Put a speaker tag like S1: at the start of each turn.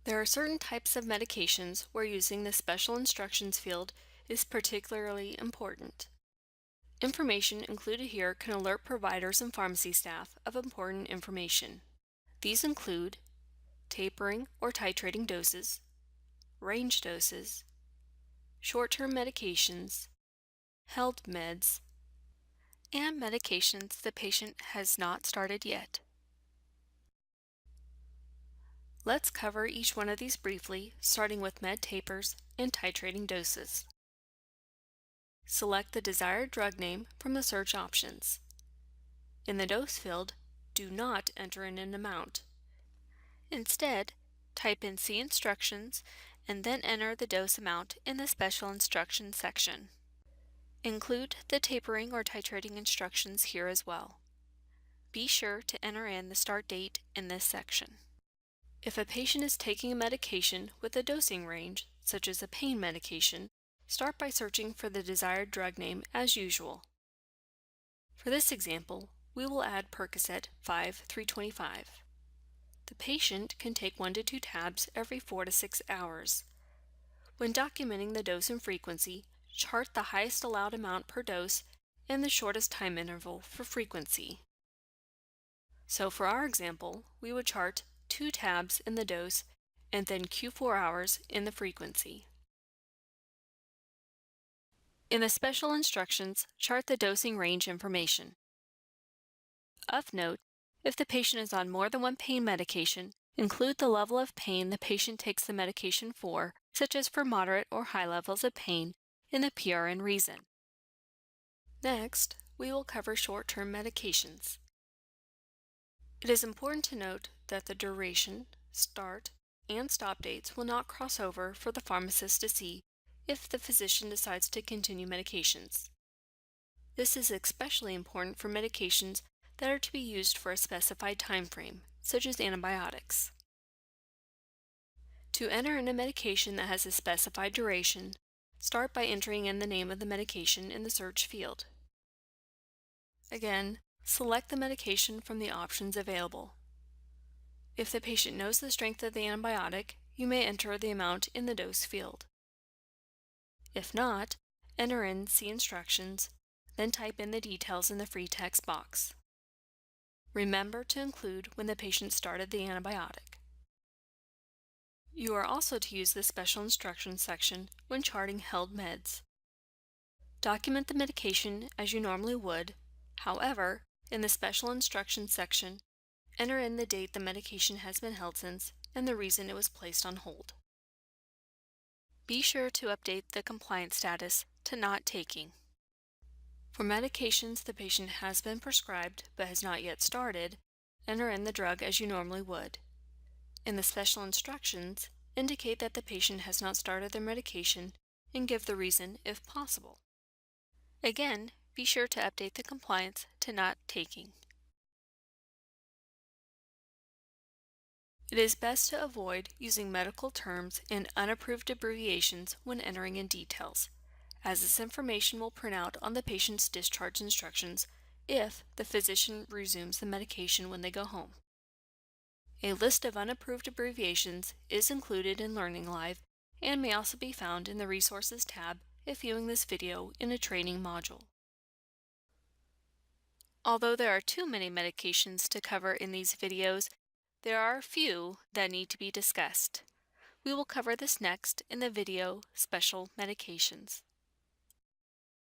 S1: There are certain types of medications where using the special instructions field is particularly important. Information included here can alert providers and pharmacy staff of important information. These include tapering or titrating doses, range doses, short-term medications, held meds, and medications the patient has not started yet. Let's cover each one of these briefly, starting with med tapers and titrating doses. Select the desired drug name from the search options. In the dose field, do not enter in an amount. Instead, type in "See instructions" and then enter the dose amount in the Special Instructions section. Include the tapering or titrating instructions here as well. Be sure to enter in the start date in this section. If a patient is taking a medication with a dosing range, such as a pain medication, start by searching for the desired drug name as usual. For this example, we will add Percocet 5-325. The patient can take 1 to 2 tabs every 4 to 6 hours. When documenting the dose and frequency, chart the highest allowed amount per dose and the shortest time interval for frequency. So for our example, we would chart 2 tabs in the dose and then Q4 hours in the frequency. In the special instructions, chart the dosing range information. Of note, if the patient is on more than one pain medication, include the level of pain the patient takes the medication for, such as for moderate or high levels of pain, in the PRN reason. Next, we will cover short-term medications. It is important to note that the duration, start, and stop dates will not cross over for the pharmacist to see if the physician decides to continue medications. This is especially important for medications that are to be used for a specified time frame, such as antibiotics. To enter in a medication that has a specified duration, start by entering in the name of the medication in the search field. Again, select the medication from the options available. If the patient knows the strength of the antibiotic, you may enter the amount in the dose field. If not, enter in "See instructions", then type in the details in the free text box. Remember to include when the patient started the antibiotic. You are also to use the special instructions section when charting held meds. Document the medication as you normally would. However, in the special instructions section, enter in the date the medication has been held since and the reason it was placed on hold. Be sure to update the compliance status to "Not Taking". For medications the patient has been prescribed but has not yet started, enter in the drug as you normally would. In the special instructions, indicate that the patient has not started their medication and give the reason if possible. Again, be sure to update the compliance to "Not Taking". It is best to avoid using medical terms and unapproved abbreviations when entering in details, as this information will print out on the patient's discharge instructions if the physician resumes the medication when they go home. A list of unapproved abbreviations is included in Learning Live and may also be found in the Resources tab if viewing this video in a training module. Although there are too many medications to cover in these videos, there are a few that need to be discussed. We will cover this next in the video Special Medications.